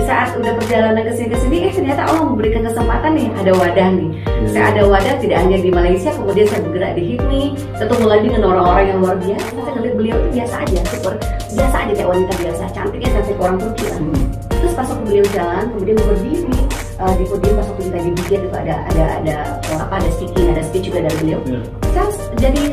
saat udah perjalanan ke sini ternyata Allah memberikan kesempatan nih, ada wadah nih. Saya ada wadah tidak hanya di Malaysia, kemudian saya bergerak di HIPMI, ketemu lagi dengan orang-orang yang luar biasa. Saya ngeliat beliau itu biasa aja, super biasa aja kayak wanita biasa, cantiknya sampai ke orang Turki lah. Terus pas waktu beliau jalan, kemudian berdiri di podium pas waktu kita di Bigen itu ada speaking, ada speech juga dari beliau. Saya jadi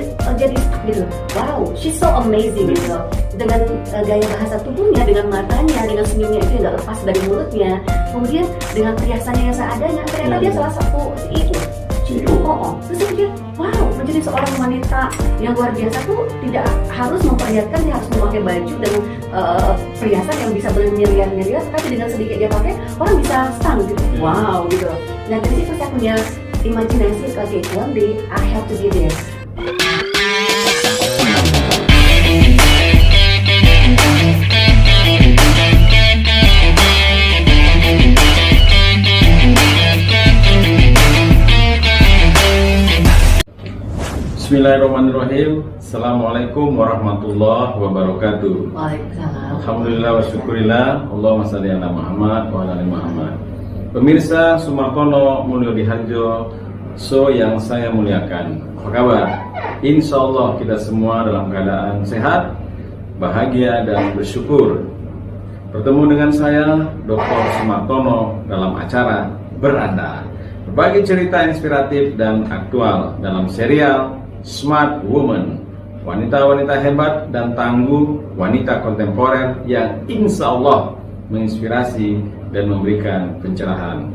gitu, wow, she's so amazing gitu. Dengan gaya bahasa tubuhnya, dengan matanya, dengan senyumnya itu yang gak lepas dari mulutnya, kemudian dengan perhiasannya yang seadanya, ternyata dia salah satu CEO. Terus saya pikir, wow, menjadi seorang wanita yang luar biasa tuh tidak harus memperlihatkan, dia harus memakai baju dan perhiasan yang bisa bermiliar-miliar, tapi dengan sedikit dia pakai, orang bisa stun gitu, wow gitu. Nah dari situ saya punya imajinasi, okay, one day I have to be there. Bismillahirrahmanirrahim. Assalamualaikum warahmatullahi wabarakatuh. Waalaikumsalam. Alhamdulillah wa syukurillah. Allahumma shalli ala Muhammad wa ala ali Muhammad. Pemirsa Sumartono Mulyo Diharjo, so yang saya muliakan, apa kabar? Insya Allah kita semua dalam keadaan sehat, bahagia dan bersyukur. Bertemu dengan saya Dr. Sumartono dalam acara Beranda, berbagi cerita inspiratif dan aktual dalam serial Smart Woman, wanita-wanita hebat dan tangguh, wanita kontemporer yang insya Allah menginspirasi dan memberikan pencerahan.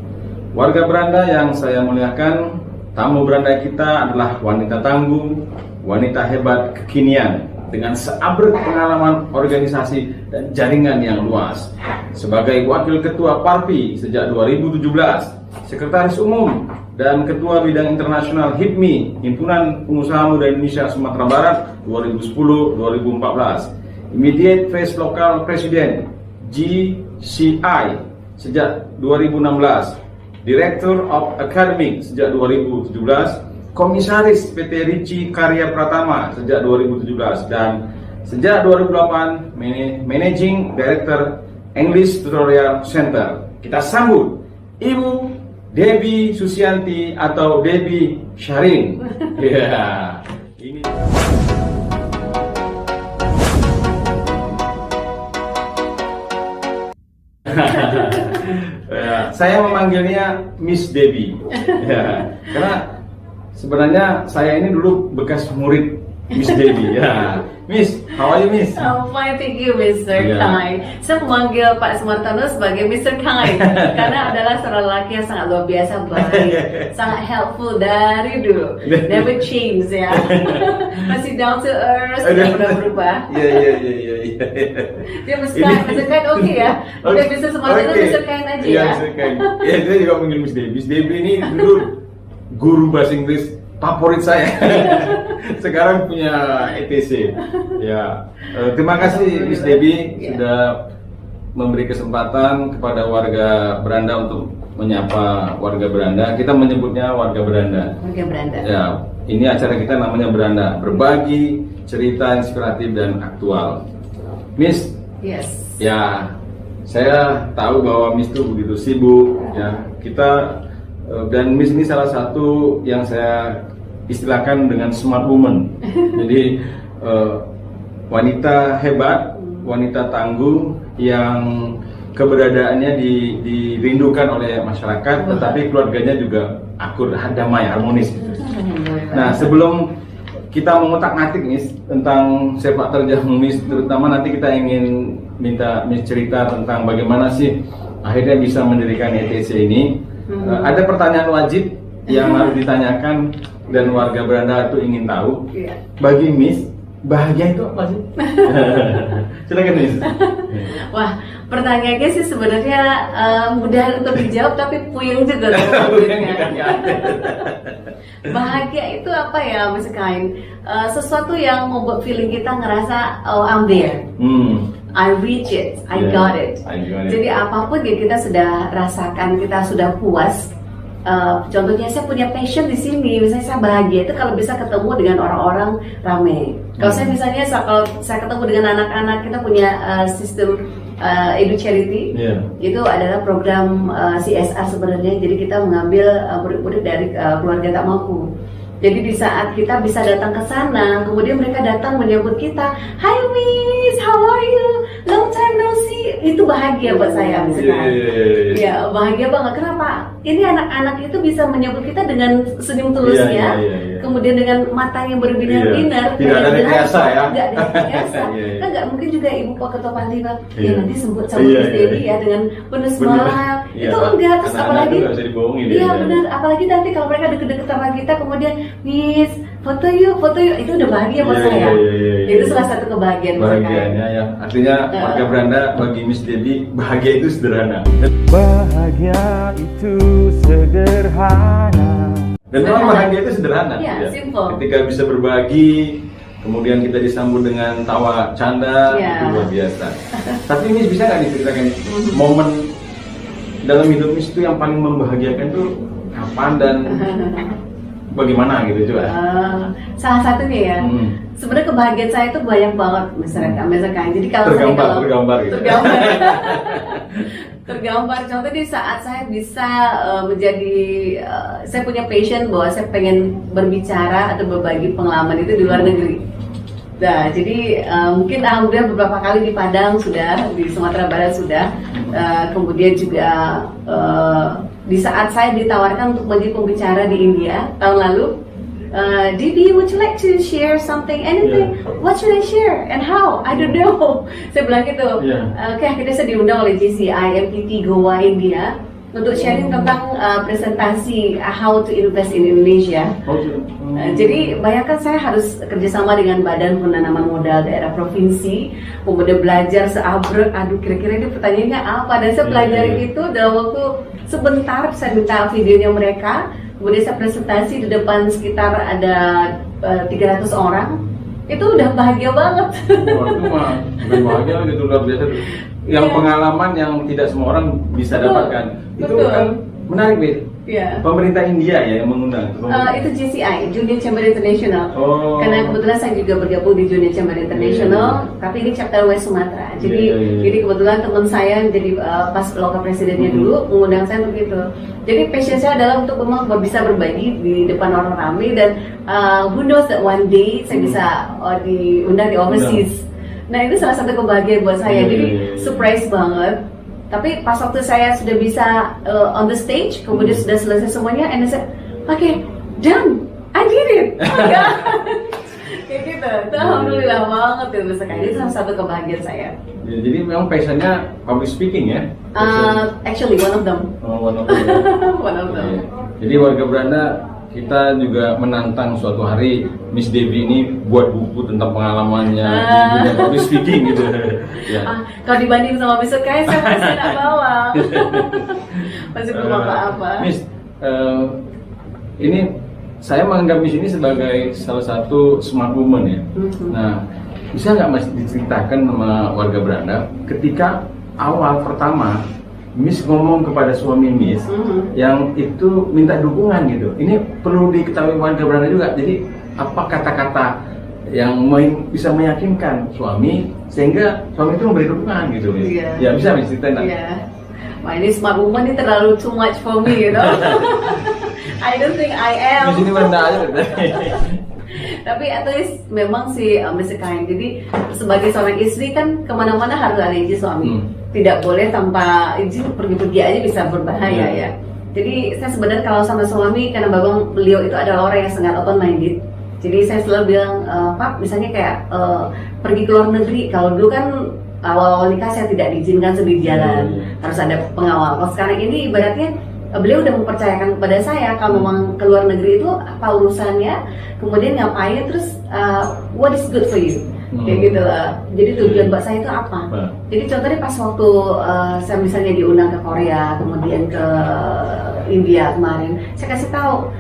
Warga Beranda yang saya muliakan, tamu Beranda kita adalah wanita tangguh, wanita hebat kekinian dengan seabrek pengalaman organisasi dan jaringan yang luas. Sebagai Wakil Ketua Parpi sejak 2017, Sekretaris Umum dan Ketua Bidang Internasional HIPMI, Himpunan Pengusaha Muda Indonesia Sumatera Barat 2010-2014, Immediate Vice Local President GCI sejak 2016, Director of Academic sejak 2017, Komisaris PT Ricci Karya Pratama sejak 2017, dan sejak 2008 Managing Director English Tutorial Center. Kita sambut Ibu Debbie Susianti atau Debbie Syarin. Ya, ini. Saya memanggilnya Miss Debbie. Ya, karena sebenarnya saya ini dulu bekas murid Miss Debbie. Ya, Miss, how are you, Miss? I'm fine, thank you, Mr. Kai. Saya memanggil Pak Sumartono sebagai Mr. Kai karena adalah seorang lelaki yang sangat luar biasa, baik, sangat helpful dari dulu, never change ya, masih down to earth, tidak pernah berubah. Iya. Dia Mr. Kai, oke ya? Oke, Mr. Sumartono, Mr. Kai aja ya. Mr. Kai. Ya, saya juga panggil Miss Debbie. Miss Debbie ini dulu guru bahasa Inggris favorit saya. Sekarang punya ETC. Ya, terima kasih Miss Debbie sudah memberi kesempatan kepada warga Beranda untuk menyapa warga Beranda. Kita menyebutnya warga Beranda. Warga Beranda. Ya, ini acara kita namanya Beranda, berbagi cerita inspiratif dan aktual. Miss. Yes. Ya, saya tahu bahwa Miss itu begitu sibuk. Ya, kita dan Miss ini salah satu yang saya istilahkan dengan smart woman. Jadi wanita hebat, wanita tangguh yang keberadaannya dirindukan oleh masyarakat, tetapi keluarganya juga akur, damai, harmonis. Nah, sebelum kita mengutak-atik Miss tentang sepak terjang Miss, terutama nanti kita ingin minta Miss cerita tentang bagaimana sih akhirnya bisa mendirikan ETC ini. Ada pertanyaan wajib yang harus ditanyakan dan warga Beranda itu ingin tahu. Bagi Miss, bahagia itu apa sih? Silakan Miss. Wah, pertanyaannya sih sebenarnya mudah untuk dijawab tapi puyeng juga loh. Bahagia itu apa ya, Mas Kain? Sesuatu yang membuat feeling kita ngerasa, oh I'm there, I reach it, I got it. Jadi apapun yang kita sudah rasakan, kita sudah puas. Contohnya saya punya passion di sini, misalnya saya bahagia itu kalau bisa ketemu dengan orang-orang ramai. Kalau saya misalnya kalau saya ketemu dengan anak-anak, kita punya sistem Edu Charity. Itu adalah program CSR sebenarnya. Jadi kita mengambil murid-murid dari keluarga tak mampu. Jadi di saat kita bisa datang ke sana, kemudian mereka datang menyambut kita, "Hi Miss, how are you? Long time no see." Itu bahagia buat saya misalkan. Ya, bahagia banget. Kenapa? Ini anak-anak itu bisa menyambut kita dengan senyum tulusnya, kemudian dengan mata yang berbinar-binar. Tidak ada rekayasa ya? Tidak ada rekayasa. Kan nggak mungkin juga ibu Pak Ketua Panti bilang, ya nanti sambut Miss Devi ya dengan penuh semangat. Itu enggak. Terus apalagi? Iya benar. Apalagi nanti kalau mereka deket-deket sama kita, kemudian Miss, foto yuk, itu udah bahagia buat saya. Itu salah satu kebahagiaan bahagianya ya. Artinya warga Belanda bagi Miss Devi bahagia itu sederhana. Bahagia itu sederhana. Dan memang bahagia itu sederhana. Simple. Ketika bisa berbagi, kemudian kita disambut dengan tawa canda, itu luar biasa. Tapi Miss bisa nggak diceritakan momen dalam hidup Miss itu yang paling membahagiakan itu kapan dan bagaimana gitu coba? Salah satunya ya, sebenarnya kebahagiaan saya itu banyak banget misalkan. Jadi kalau tergambar gitu. Tergambar. Contoh di saat saya bisa saya punya passion bahwa saya pengen berbicara atau berbagi pengalaman itu di luar negeri. Nah, jadi mungkin alhamdulillah beberapa kali di Padang sudah, di Sumatera Barat sudah, kemudian juga di saat saya ditawarkan untuk menjadi pembicara di India tahun lalu, Devi, would you like to share something, anything? What should I share and how? I don't know. Saya bilang gitu. Oke, akhirnya saya diundang oleh JCI MPT Goa India untuk sharing tentang presentasi how to invest in Indonesia. Jadi bayangkan saya harus kerjasama dengan Badan Penanaman Modal Daerah Provinsi, kemudian belajar seabrek, kira-kira ini pertanyaannya apa, dan saya pelajari itu dalam waktu sebentar. Saya minta videonya mereka, kemudian saya presentasi di depan sekitar ada 300 orang. Itu udah bahagia banget. Itu mah bahagia gitu, luar biasa. Yang pengalaman yang tidak semua orang bisa dapatkan. Itu kan menarik, Bet. Pemerintah India ya yang mengundang. Itu JCI, Junior Chamber International. Karena kebetulan saya juga bergabung di Junior Chamber International, tapi ini chapter West Sumatera. Jadi kebetulan teman saya jadi pas lokal presidennya dulu mengundang saya untuk itu. Jadi passion saya adalah untuk memang bisa berbagi di depan orang ramai, dan who knows that one day saya bisa diundang di overseas. Nah, itu salah satu kebahagiaan buat saya. Jadi surprise banget. Tapi pas waktu saya sudah bisa on the stage, kemudian sudah selesai semuanya, and I said, okay, done, I did it. Kayak gitu. Itu alhamdulillah banget itu sekali. Itu salah satu kebahagiaan saya. Jadi memang passionnya public speaking ya? Actually one of them. One of them. One of them. Jadi warga Belanda, kita juga menantang suatu hari Miss Devi ini buat buku tentang pengalamannya di dunia public speaking gitu. Kalau dibanding sama Miss Kai, saya pasti tidak bawa. Masih belum apa-apa. Miss, ini saya menganggap Miss ini sebagai salah satu smart woman ya. Nah, bisa nggak Mas diceritakan sama warga Belanda ketika awal pertama Miss ngomong kepada suami Miss yang itu minta dukungan gitu. Ini perlu diketahui warga Belanda juga. Jadi apa kata-kata yang bisa meyakinkan suami sehingga suami itu memberi dukungan gitu, Miss? Ya bisa Miss ceritain. Wah, ini smart woman ini terlalu too much for me, you know. I don't think I am. Miss ini rendah aja. Tapi at least memang sih Miss Kain. Jadi sebagai seorang istri kan kemana-mana harus ada izin suami. Tidak boleh tanpa izin pergi-pergi aja bisa berbahaya ya. Jadi saya sebenarnya kalau sama suami, karena beliau itu adalah orang yang sangat open minded. Jadi saya selalu bilang, Pak, misalnya kayak pergi ke luar negeri. Kalau dulu kan awal-awal nikah saya tidak diizinkan sendiri jalan, harus ada pengawal. Kalau sekarang ini ibaratnya beliau udah mempercayakan kepada saya kalau memang ke luar negeri itu apa urusannya, kemudian ngapain, terus what is good for you. Kayak gitu lah. Jadi tujuan buat saya itu apa? Jadi contohnya pas waktu saya misalnya diundang ke Korea, kemudian ke India kemarin, saya kasih tahu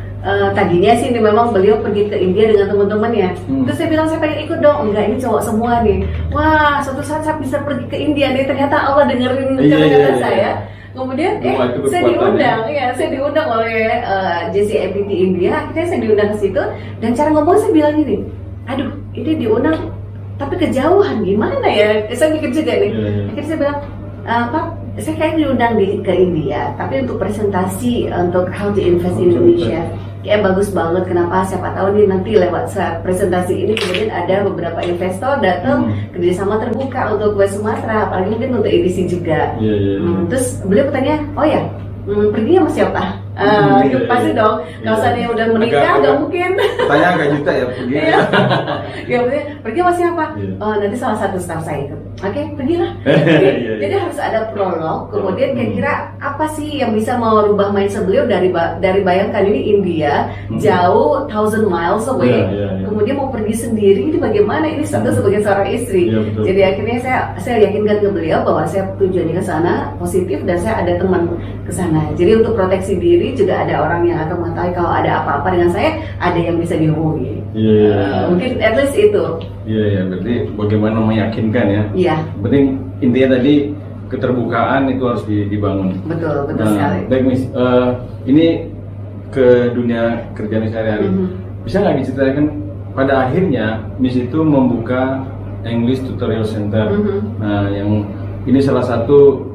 tadinya sih ini memang beliau pergi ke India dengan teman-temannya. Terus saya bilang saya pengen ikut dong. Enggak, ini cowok semua nih. Wah, suatu saat saya bisa pergi ke India nih. Ternyata Allah dengerin kata-kata saya. Kemudian saya diundang oleh JCMPT India. Akhirnya saya diundang ke situ, dan cara ngomong saya bilang ini, aduh, ini diundang tapi kejauhan gimana ya? Saya mikir juga nih. Akhirnya saya bilang, Pak, saya kayak diundang ke India, tapi untuk presentasi untuk how to invest in Indonesia. Kayak bagus banget, kenapa? Siapa tahu nih nanti lewat presentasi ini kemudian ada beberapa investor datang kerjasama terbuka untuk West Sumatra, apalagi mungkin untuk edisi juga. Terus beliau bertanya, oh ya, perginya sama siapa? Pasti dong, kalau saya udah menikah nggak mungkin. Pertanyaan agak juta ya, pergi. Ya, pergi sama siapa? Nanti salah satu staff saya itu. Oke, pergilah. Jadi harus ada prolog, kemudian kira-kira apa sih yang bisa merubah mindset beliau dari bayangkan ini India jauh 1000 miles away, kemudian mau pergi sendiri, ini bagaimana? Ini satu sebagai seorang istri. Jadi akhirnya saya yakinkan ke beliau bahwa saya tujuannya ke sana positif dan saya ada teman ke sana. Jadi untuk proteksi diri juga ada orang yang akan mengetahui kalau ada apa-apa dengan saya, ada yang bisa dihubungi. Mungkin at least itu. Berarti bagaimana meyakinkan ya? Penting intinya tadi keterbukaan itu harus dibangun. Betul sekali. Baik Miss, ini ke dunia kerja Miss sehari-hari. Bisa nggak diceritakan pada akhirnya Miss itu membuka English Tutorial Center. Nah, yang ini salah satu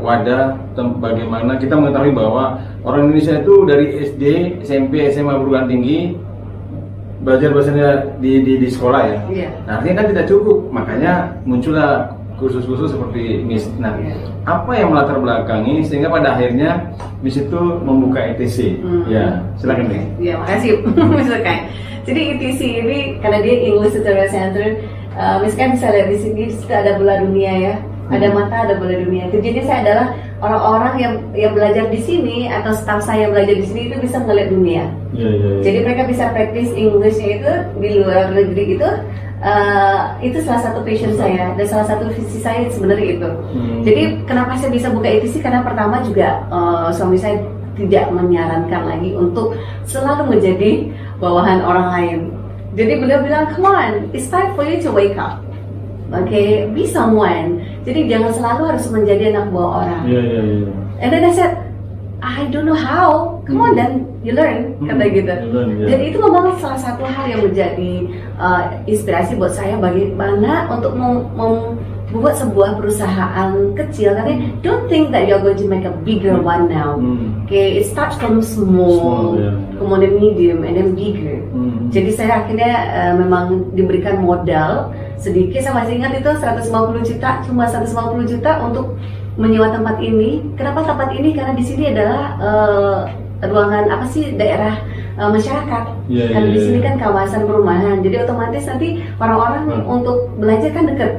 wadah bagaimana kita mengetahui bahwa orang Indonesia itu dari SD, SMP, SMA, perguruan tinggi belajar bahasanya di sekolah ya. Nah, artinya kan tidak cukup, makanya muncullah kursus-kursus seperti Miss. Nah, apa yang melatar belakangi sehingga pada akhirnya Miss itu membuka ETC? Ya, silakan Miss. Ya, makasih Miss Kai. Jadi ETC ini karena dia English Tutorial Center, Miss kan bisa lihat di sini ada bola dunia ya. Ada mata, ada bola dunia. Jadi saya adalah orang-orang yang belajar di sini atau staff saya yang belajar di sini itu bisa melihat dunia. Jadi mereka bisa praktis Englishnya itu di luar negeri itu salah satu passion saya dan salah satu visi saya sebenarnya itu. Jadi kenapa saya bisa buka ETC? Karena pertama juga suami saya tidak menyarankan lagi untuk selalu menjadi bawahan orang lain. Jadi beliau bilang, come on, it's time for you to wake up. Okay, be someone. Jadi jangan selalu harus menjadi anak buah orang. And then I said, I don't know how. Come on, then you learn. Kata gitu. Jadi itu memang salah satu hal yang menjadi inspirasi buat saya bagaimana untuk membuat sebuah perusahaan kecil. Karena don't think that you're going to make a bigger one now. Okay, it starts from small, kemudian medium, and then bigger. Jadi saya akhirnya memang diberikan modal sedikit, saya masih ingat itu 150 juta, cuma 150 juta untuk menyewa tempat ini. Kenapa tempat ini? Karena di sini adalah ruangan apa sih daerah masyarakat. Karena di sini kan kawasan perumahan, jadi otomatis nanti orang-orang untuk belajar kan dekat.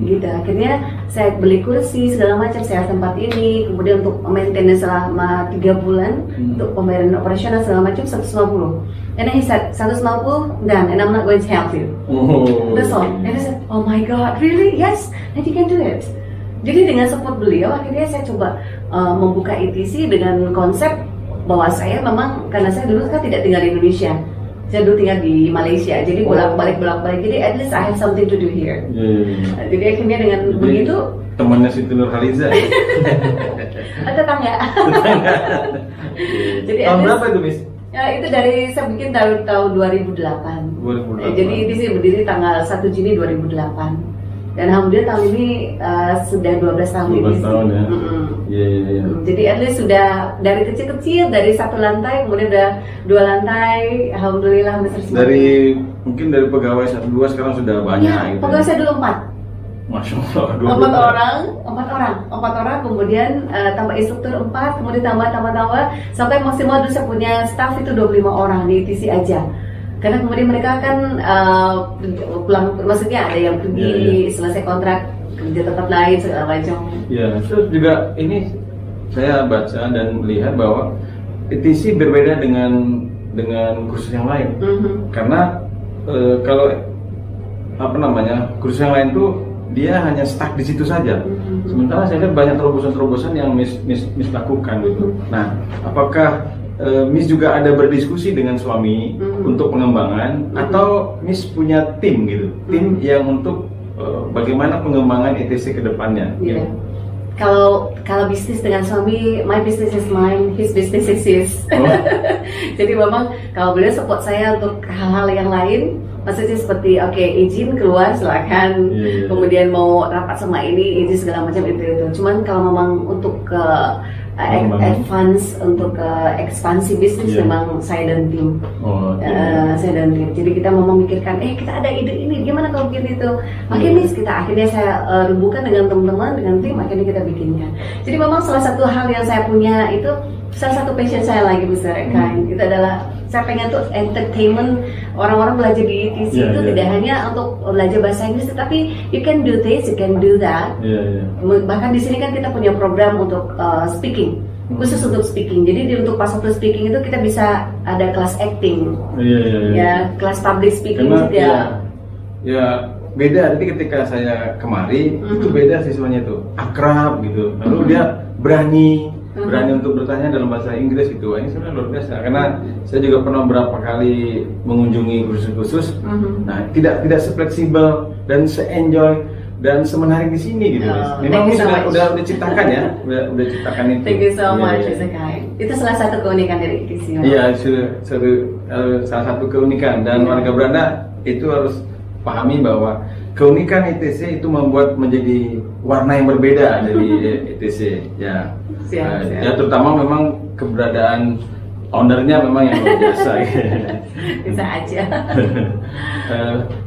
Gitu. Akhirnya saya beli kursi segala macam, saya tempat ini, kemudian untuk maintenance selama 3 bulan, untuk pembayaran operasional segala macam 150. And then he said 150 done, and I'm not going to help you. That's all. And I said, oh my God, really? Yes, and you can do it. Jadi dengan support beliau, akhirnya saya coba membuka ETC dengan konsep bahwa saya memang, karena saya dulu kan tidak tinggal di Indonesia, saya dulu tinggal di Malaysia, jadi bolak-balik, jadi at least I have something to do here. Jadi akhirnya dengan begitu, temannya Siti Nurhaliza. Tetangga. Jadi tahun berapa itu Miss? Itu dari saya bikin tahun 2008. Jadi di sini berdiri tanggal 1 Juni 2008. Dan alhamdulillah tahun ini sudah 12 tahun. 12 tahun ya. Jadi at least sudah dari kecil-kecil, dari 1 lantai kemudian udah 2 lantai, alhamdulillah besar semua. Mungkin dari pegawai 1-2 sekarang sudah banyak. Gitu. Pegawai saya dulu 4. Masya Allah, 4 orang, kemudian tambah instruktur 4, kemudian tambah sampai maksimal dulu saya punya staff itu 25 orang di ETC aja. Karena kemudian mereka kan pulang, maksudnya ada yang pergi selesai kontrak kerja tempat lain segala macam. Ya, terus juga ini saya baca dan melihat bahwa ETC berbeda dengan kursus yang lain. Karena kalau kursus yang lain tuh dia hanya stuck di situ saja. Sementara saya lihat banyak terobosan-terobosan yang Miss lakukan gitu. Nah, apakah Miss juga ada berdiskusi dengan suami untuk pengembangan atau Miss punya tim gitu, tim yang untuk bagaimana pengembangan ETC ke depannya? kalau bisnis dengan suami, my business is mine, his business is his. Oh. Jadi memang kalau beliau support saya untuk hal-hal yang lain, maksudnya seperti oke, izin keluar silakan. Iya. Kemudian mau rapat sama ini, izin segala macam itu. Cuman kalau memang untuk ke advance, untuk ke ekspansi bisnis, Iya. memang saya dan tim. Oh, Saya dan tim. Jadi kita mau memikirkan, kita ada ide ini, gimana kalau bikin itu? Makin nih kita akhirnya saya rembukan dengan teman-teman, dengan tim, akhirnya kita bikinkan. Jadi memang salah satu hal yang saya punya itu, salah satu passion saya lagi Mr. Ekain, itu adalah saya pengen tuh entertainment orang-orang belajar di ITC Iya, itu iya. tidak hanya untuk belajar bahasa Inggris, tetapi you can do this, you can do that. Iya. Bahkan di sini kan kita punya program untuk speaking, khusus untuk speaking. Jadi untuk pas waktu speaking itu kita bisa ada kelas acting, Iya. ya kelas public speaking Karena juga. ya beda. Jadi ketika saya kemari itu beda siswanya tuh akrab gitu. Lalu dia berani untuk bertanya dalam bahasa Inggris gitu. Wah, ini sebenarnya luar biasa. Karena saya juga pernah beberapa kali mengunjungi kursus-kursus. Nah, tidak sefleksibel dan se-enjoy dan semenarik di sini gitu. Oh, Memang thank ini you so much. udah ciptakan ya, udah ciptakan itu. Thank you so Iya, much, iya. Mr. Kai. Itu salah satu keunikan dari ITC. Iya, salah satu keunikan dan warga Belanda itu harus pahami bahwa keunikan ITC itu membuat menjadi warna yang berbeda dari ITC ya. Siap. Ya terutama memang keberadaan ownernya memang yang luar biasa. Bisa aja.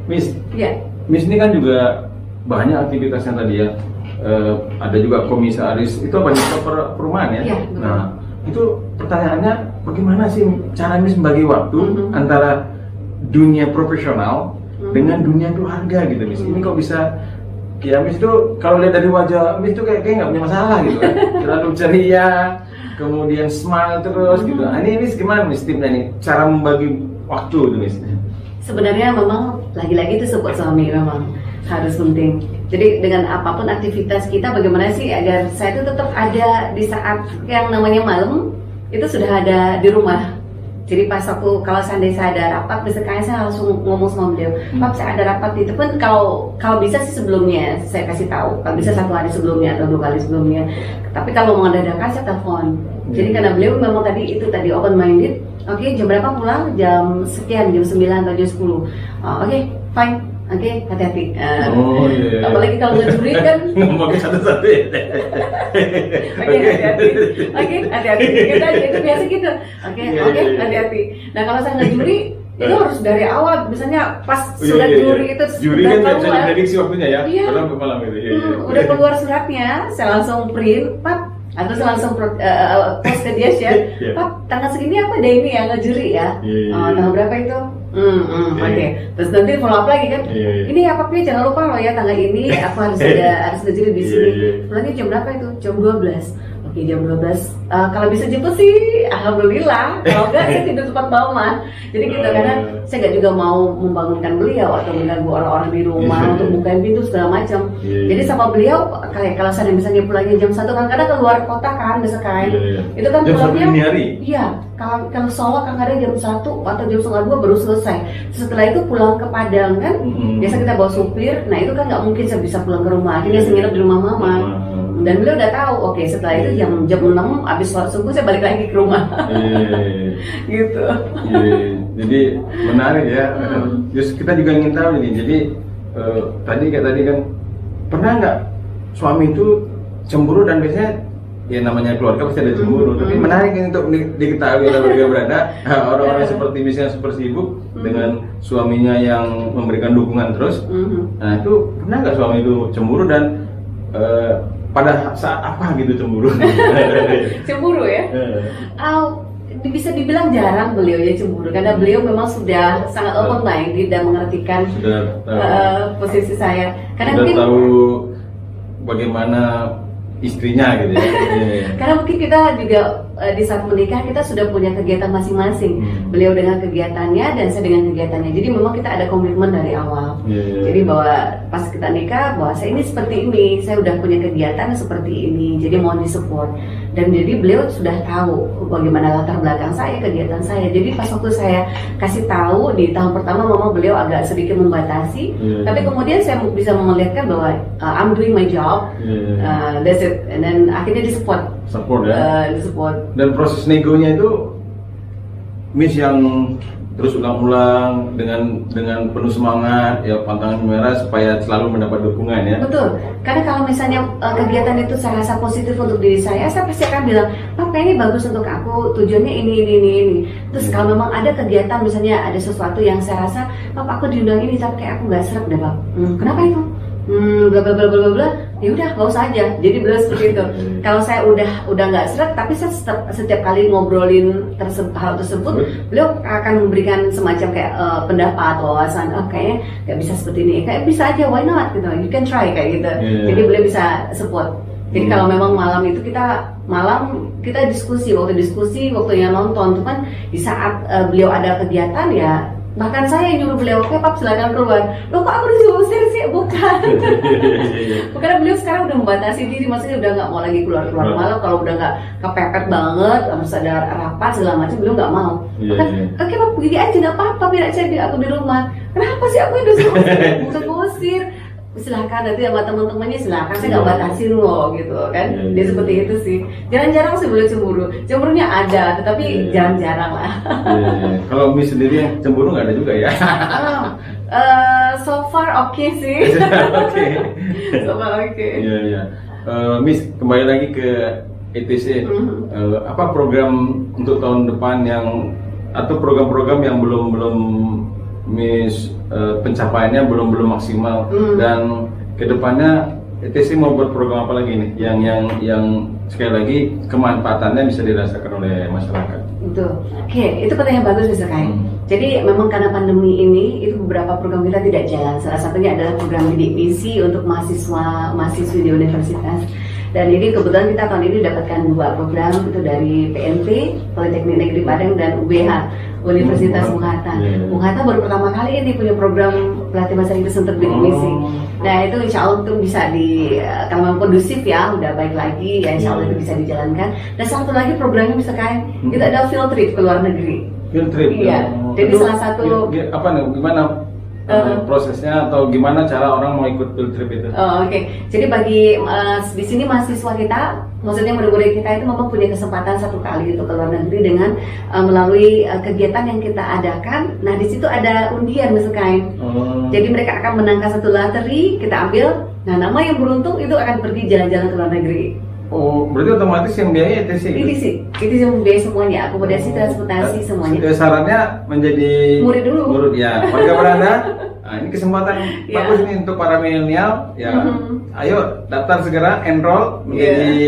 Miss, Ya. Miss ini kan juga banyak aktivitasnya tadi ya. Ada juga komisaris, itu apa nih, perumahan ya? Iya, betul. Nah, itu pertanyaannya bagaimana sih cara Miss membagi waktu antara dunia profesional dengan dunia keluarga gitu Miss? Ini kok bisa, ya Miss tuh kalau lihat dari wajah Miss tuh kayak nggak punya masalah gitu kan, terlalu ceria, kemudian smile terus gitu. Nah, ini Miss gimana Miss tipnya nih, cara membagi waktu itu Miss? Sebenarnya memang lagi-lagi itu support suami memang harus penting. Jadi dengan apapun aktivitas kita, bagaimana sih agar saya itu tetap ada di saat yang namanya malam itu sudah ada di rumah. Jadi pas aku kalau seandainya saya ada rapat, misalnya saya langsung ngomong sama beliau, Pak saya ada rapat itu pun kalau bisa sih sebelumnya saya kasih tahu, kalau bisa 1 hari sebelumnya atau 2 kali sebelumnya. Tapi kalau mau dadakan saya telepon. Jadi karena beliau memang tadi open minded. Oke, jam berapa pulang? Jam sekian, jam 9 atau jam 10. Oke, fine. Oke, hati-hati. Oh iya. Apalagi kalau ngecuri kan. Ngomongnya satu-satu ya. Oke, hati-hati. Oke, hati-hati. Itu biasa gitu. Oke, hati-hati. Nah, kalau saya ngejuri itu harus dari awal, misalnya pas surat juri itu juri udah kan nggak bisa keluar. diprediksi waktunya ya. Iya. Karena malam itu. Iya. Udah keluar suratnya, saya langsung print, Pak, atau saya langsung post ke dia share, Iya. Pak, tanggal segini apa ada ini yang ngejuri ya? Iya. Tanggal berapa itu? Oke. Terus nanti follow up lagi kan? Iya. Ini ya Pak, jangan lupa loh ya tanggal ini aku harus ngejuri di sini. Iya. Pulangnya jam berapa itu? Jam 12. Oke, jam 12. Kalau bisa jemput sih, alhamdulillah. Kalau enggak, saya tidur tempat mama. Jadi gitu, karena saya nggak juga mau membangunkan beliau atau mengganggu orang-orang di rumah Iya. untuk bukain pintu segala macam. Iya. Jadi sama beliau, kayak kalau saya misalnya pulangnya jam 1, kadang-kadang keluar kota kan, misalkan. Iya. Itu kan Jam 1 pulangnya. dini hari? Iya. Kalau Solo kadang-kadang jam 1 atau jam setengah 2 baru selesai. Setelah itu pulang ke Padang kan, biasa kita bawa supir. Nah itu kan nggak mungkin saya bisa pulang ke rumah. Akhirnya saya nginep di rumah mama. Dan beliau udah tahu, oke setelah itu jam 6 habis sholat subuh saya balik lagi ke rumah. Gitu. Iya. Jadi menarik ya. Just kita juga ingin tahu nih. Jadi tadi kan pernah nggak suami itu cemburu, dan biasanya ya namanya keluarga pasti ada cemburu. Tapi menarik ini untuk diketahui oleh warga Belanda, orang-orang seperti misalnya super sibuk dengan suaminya yang memberikan dukungan terus. Nah itu pernah nggak suami itu cemburu, dan pada saat apa gitu cemburu? Cemburu ya? Bisa dibilang jarang beliau ya cemburu, karena beliau memang sudah sangat open minded dan mengertikan posisi saya. Karena sudah mungkin tahu bagaimana istrinya gitu ya. karena mungkin kita juga di saat menikah kita sudah punya kegiatan masing-masing. Beliau dengan kegiatannya dan saya dengan kegiatannya. Jadi memang kita ada komitmen dari awal. Jadi bahwa pas kita nikah, bahwa saya ini seperti ini, saya udah punya kegiatan seperti ini. Jadi mohon disupport. Dan jadi beliau sudah tahu bagaimana latar belakang saya, kegiatan saya. Jadi pas waktu saya kasih tahu di tahun pertama, memang beliau agak sedikit membatasi. Tapi kemudian saya bisa melihatkan bahwa I'm doing my job. That's it. And then akhirnya disupport. Disupport. Dan proses negonya itu Miss yang terus ulang-ulang dengan penuh semangat, ya pantang merah supaya selalu mendapat dukungan ya. Betul. Karena kalau misalnya kegiatan itu saya rasa positif untuk diri saya pasti akan bilang, Papa ini bagus untuk aku, tujuannya ini. Terus kalau memang ada kegiatan, misalnya ada sesuatu yang saya rasa, Papa aku diundang ini tapi kayak aku nggak serap deh, Pak. Kenapa itu? Bla bla bla bla bla, ya udah nggak usah aja. Jadi beliau seperti itu. Kalau saya udah nggak seret, tapi saya setiap kali ngobrolin hal tersebut, beliau akan memberikan semacam kayak pendapat, wawasan. Kayaknya nggak bisa seperti ini, kayak bisa aja, why not gitu, you can try kayak gitu. Jadi beliau bisa support. Jadi kalau memang malam itu kita diskusi, waktunya nonton tuh kan di saat beliau ada kegiatan ya. Bahkan saya nyuruh beliau, oke Pap silakan keluar. Loh kok aku disuruh sih? Bukan. Karena beliau sekarang udah membatasi diri, maksudnya udah nggak mau lagi keluar malam. Kalau udah nggak kepepet banget, harus ada rapat segala macam, beliau nggak mau. Oke Pap pergi aja nggak apa-apa, biar aja aku di rumah. Kenapa sih aku udah bukan ngusir? Silahkan nanti sama teman-temannya silahkan, saya nggak batasin loh gitu kan. Dia seperti itu sih. Jarang-jarang sih boleh cemburunya ada, tetapi jarang-jarang lah. Kalau Miss sendiri yang cemburu nggak ada juga ya? So far oke sih. So far oke. Iya. Miss kembali lagi ke ETC. Apa program untuk tahun depan atau program-program yang belum Miss pencapaiannya belum maksimal, dan kedepannya ETC mau buat program apa lagi nih yang sekali lagi kemanfaatannya bisa dirasakan oleh masyarakat? Oke, itu pertanyaan bagus Mr. Kai. Jadi memang karena pandemi ini itu beberapa program kita tidak jalan. Salah satunya adalah program bidik misi untuk mahasiswi di universitas. Dan ini kebetulan kita tahun ini dapatkan 2 program, itu dari PNP, Politeknik Negeri Padang, dan UBH, Universitas Bung Hatta. Bung Hatta baru pertama kali ini punya program pelatih bahasa Inggris untuk bidik misi. Nah itu insya Allah itu bisa kalau memang kondusif ya, udah baik lagi ya, insya Allah itu bisa dijalankan. Dan satu lagi programnya bisa kayak, itu ada field trip ke luar negeri. Field trip? Iya, jadi salah satu... Apa nih, gimana prosesnya atau gimana cara orang mau ikut field trip itu? Oke. Jadi bagi di sini mahasiswa kita, maksudnya murid-murid kita itu memang punya kesempatan 1 kali untuk ke luar negeri dengan melalui kegiatan yang kita adakan. Nah di situ ada undian misalkan. Jadi mereka akan menangkan 1 lateri, kita ambil. Nah nama yang beruntung itu akan pergi jalan-jalan ke luar negeri. Oh, berarti otomatis yang biaya ETC? Itu yang biaya semuanya, akomodasi, transportasi semuanya. Sarannya menjadi murid dulu. Murid ya, warga Belanda. Nah, ini kesempatan bagus nih untuk para milenial ya. Ayo daftar segera, enroll menjadi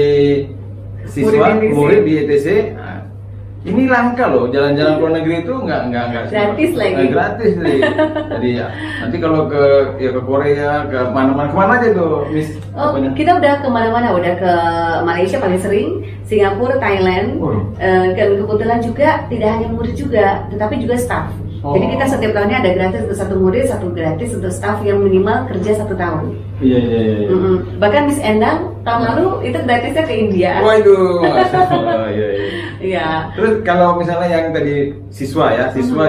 siswa murid di ETC. Nah, ini langka loh, jalan-jalan ke luar negeri itu nggak gratis lagi. Gratis nih. Jadi ya, nanti kalau ke Korea, ke mana-mana aja tuh, Miss. Kita udah kemana-mana, udah ke Malaysia paling sering, Singapura, Thailand, dan kebetulan juga tidak hanya murid juga, tetapi juga staff. Jadi kita setiap tahunnya ada gratis untuk 1 murid, 1 gratis untuk staff yang minimal kerja 1 tahun. Iya. Bahkan Miss Endang tahun lalu itu gratisnya ke India. Waduh. Iya. Terus kalau misalnya yang tadi siswa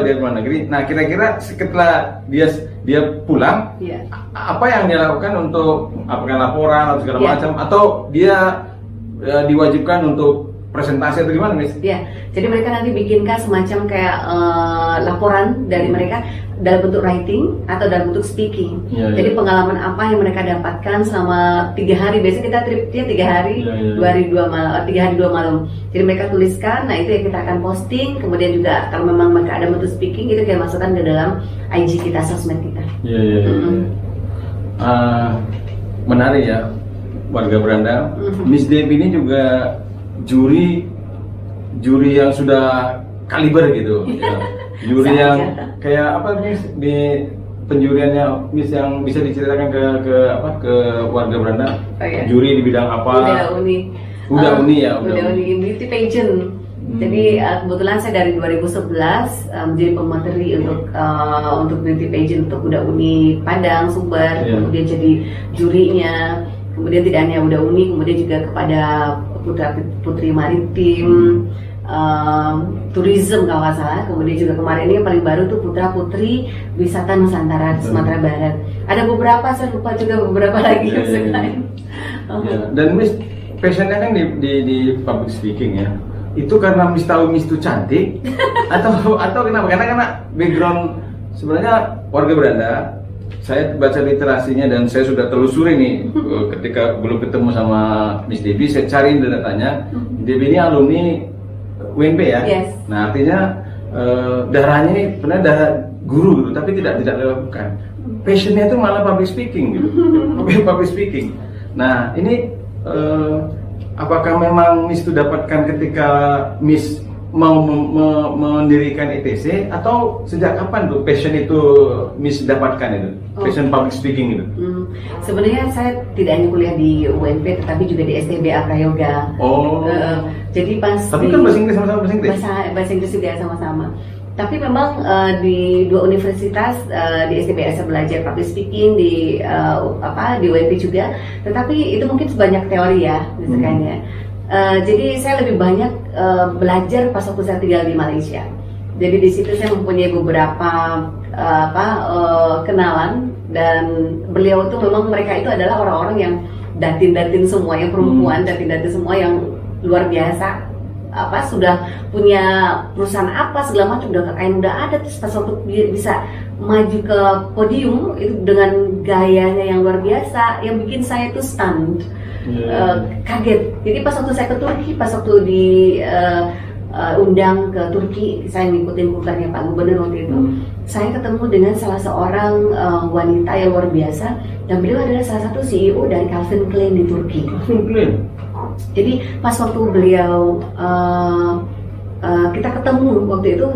di luar negeri, nah kira-kira setelah dia pulang, apa yang dia lakukan untuk apakah laporan atau segala macam, atau dia diwajibkan untuk presentasi atau gimana, Miss? Ya, jadi mereka nanti bikinkan semacam kayak laporan dari mereka dalam bentuk writing atau dalam bentuk speaking. Jadi pengalaman apa yang mereka dapatkan selama 3 hari. Biasanya kita tripnya 3 hari, 2 hari 2 malam, 3 hari 2 malam. Jadi mereka tuliskan, nah itu yang kita akan posting. Kemudian juga kalau memang mereka ada bentuk speaking, itu kita masukkan ke dalam IG kita, sosmed kita. Menarik ya, warga Belanda. Miss Debbie ini juga juri yang sudah kaliber gitu. Juri yang kayak apa Miss, di penjuriannya Miss yang bisa diceritakan ke warga Belanda? Juri di bidang apa? Udah uni ya? Udah uni beauty pageant. Jadi kebetulan saya dari 2011 menjadi pemateri untuk beauty pageant untuk Uda Uni Padang Sumber, kemudian jadi jurinya, kemudian tidak hanya Uda Uni, kemudian juga kepada putra putri maritim, tourism kalau nggak salah, kemudian juga kemarin ini yang paling baru tuh putra putri wisata Nusantara Sumatera Barat. Ada beberapa, saya lupa juga beberapa lagi sekarang. Dan Miss passionnya kan di public speaking ya. Itu karena Miss tahu Miss itu cantik atau kenapa? Karena background sebenarnya warga Belanda. Saya baca literasinya dan saya sudah telusuri nih ketika belum ketemu sama Miss Devi, saya cari datanya. Devi ini alumni UNP ya. Yes. Nah artinya darahnya ini benar darah guru gitu, tapi tidak dilakukan. Passionnya itu malah public speaking gitu. Public speaking. Nah ini apakah memang Miss itu dapatkan ketika Miss mau mendirikan ETC atau sejak kapan tuh passion itu Miss dapatkan itu? Passion public speaking itu? Sebenarnya saya tidak hanya kuliah di UNP tetapi juga di STBA Prayoga. Jadi pas tapi kan bahasa Inggris sama-sama bahasa Inggris? Bahasa Inggris juga sama-sama. Tapi memang di dua universitas di STBA saya belajar public speaking, di UNP juga. Tetapi itu mungkin sebanyak teori ya, misalkan ya. Jadi saya lebih banyak belajar pas waktu saya tinggal di Malaysia. Jadi di situ saya mempunyai beberapa kenalan dan beliau itu memang mereka itu adalah orang-orang yang datin-datin semua, yang perempuan datin-datin semua yang luar biasa. Sudah punya perusahaan segala macam, udah kekayaan udah ada, terus pas waktu dia bisa maju ke podium itu dengan gayanya yang luar biasa yang bikin saya tuh stunned, kaget. Jadi pas waktu saya ke Turki, pas waktu di undang ke Turki, saya ngikutin putarnya Pak Gubernur waktu itu, saya ketemu dengan salah seorang wanita yang luar biasa dan beliau adalah salah satu CEO dari Calvin Klein di Turki. Calvin Klein. Jadi pas waktu beliau kita ketemu waktu itu,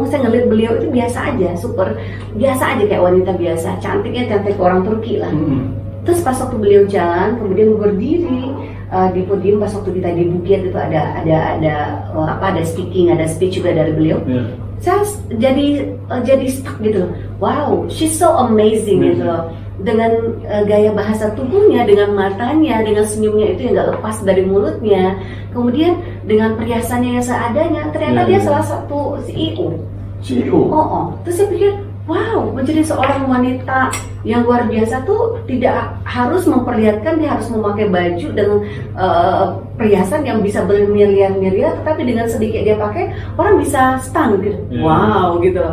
saya ngeliat beliau itu biasa aja, super biasa aja kayak wanita biasa, cantiknya cantik orang Turki lah. Terus pas waktu beliau jalan, kemudian berdiri di podium pas waktu kita di Bukit itu ada speech juga dari beliau. Saya jadi stuck gitu, wow, she's so amazing gitu loh. Dengan gaya bahasa tubuhnya, dengan matanya, dengan senyumnya itu yang gak lepas dari mulutnya, kemudian dengan perhiasannya yang seadanya, ternyata dia salah satu CEO. Terus saya pikir, wow, menjadi seorang wanita yang luar biasa tuh tidak harus memperlihatkan dia harus memakai baju dengan perhiasan yang bisa bermiliar-miliar, tetapi dengan sedikit dia pakai orang bisa stun gitu. Wow gitu.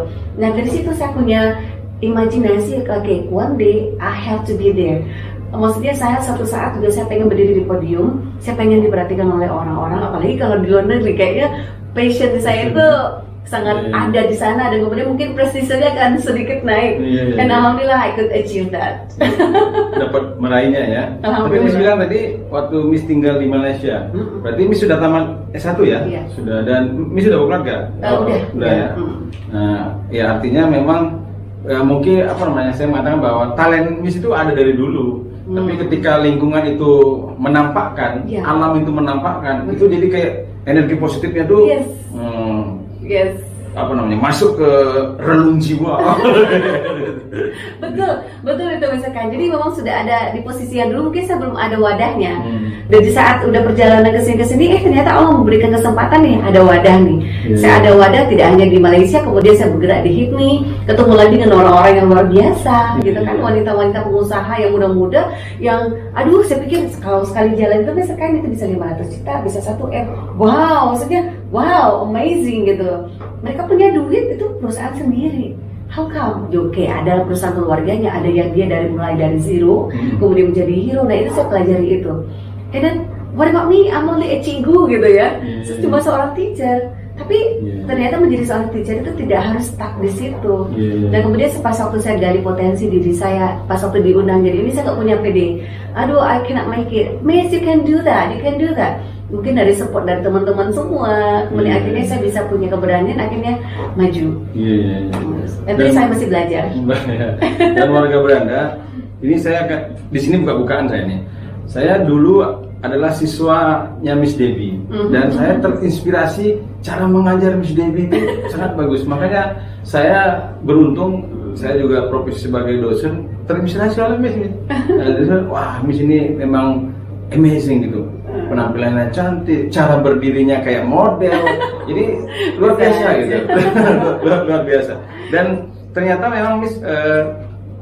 Nah dari situ saya punya imajinasi, okay, one day I have to be there. Maksudnya saya suatu saat juga saya pengen berdiri di podium, saya pengen diperhatikan oleh orang-orang, apalagi kalau di luar negeri kayaknya passion saya itu sangat ada di sana dan kemudian mungkin prestisenya akan sedikit naik. Dan alhamdulillah I could achieve that. Dapat meraihnya ya. Tapi Miss bilang tadi waktu Miss tinggal di Malaysia, berarti Miss sudah tamat S1 ya? Iya. Sudah, dan Miss sudah berkeluarga? Udah ya. Nah, ya artinya memang mungkin saya mengatakan bahwa talent Miss itu ada dari dulu. Tapi ketika lingkungan itu menampakkan, alam itu menampakkan, itu jadi kayak energi positifnya tuh masuk ke relung jiwa. betul itu misalkan. Jadi memang sudah ada di posisi yang dulu mungkin saya belum ada wadahnya. Dan di saat udah perjalanan kesini ternyata Allah memberikan kesempatan nih, ada wadah nih. Saya ada wadah tidak hanya di Malaysia, kemudian saya bergerak di HIPMI, ketemu lagi dengan orang-orang yang luar biasa, gitu kan, wanita-wanita pengusaha yang muda-muda, yang saya pikir kalau sekali jalan itu misalkan itu bisa 500 juta, bisa 1 M. Wow, maksudnya wow, amazing gitu. Mereka punya duit, itu perusahaan sendiri. How come? Oke, ada perusahaan keluarganya, ada yang dia mulai dari zero, kemudian menjadi hero. Nah itu saya pelajari itu. And then, what about me? I'm only a cikgu gitu ya. Cuma seorang teacher. Tapi ternyata menjadi seorang teacher itu tidak harus stuck di situ. Dan kemudian pas waktu saya gali potensi diri saya, pas waktu diundang jadi ini saya nggak punya PD. I cannot make it. Miss, you can do that. You can do that. Mungkin dari support dari teman-teman semua, kemudian akhirnya saya bisa punya keberanian, akhirnya maju. Tapi saya masih belajar. Dan warga Belanda, ini saya di sini buka-bukaan saya nih. Saya dulu adalah siswanya Miss Debbie dan saya terinspirasi cara mengajar Miss Debbie itu sangat bagus. Makanya saya beruntung, saya juga profesi sebagai dosen, terinspirasi oleh Miss. Wah, Miss ini memang amazing gitu. Penampilannya cantik, cara berdirinya kayak model. Jadi luar biasa gitu. luar biasa. Dan ternyata memang Miss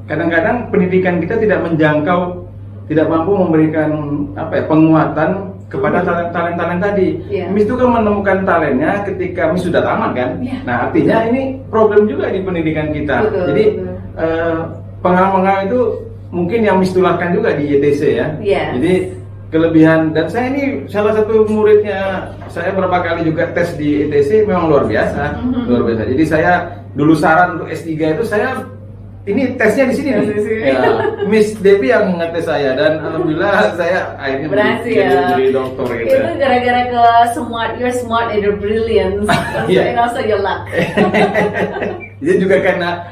kadang-kadang pendidikan kita tidak menjangkau, tidak mampu memberikan penguatan kepada talent-talent tadi. Miss itu kan menemukan talentnya ketika Miss sudah tamat kan. Nah, artinya ini problem juga di pendidikan kita. Jadi pengalaman itu mungkin yang Miss tularkan juga di YTC ya. Jadi kelebihan, dan saya ini salah satu muridnya, saya berapa kali juga tes di YTC, memang luar biasa. Jadi saya dulu saran untuk S3 itu saya ini tesnya di sini nih. Ya, Miss Debbie yang ngetes saya dan alhamdulillah saya akhirnya berhasil jadi dokter gitu. Itu gara-gara ke you're smart and you're brilliant, and also your luck. Jadi juga karena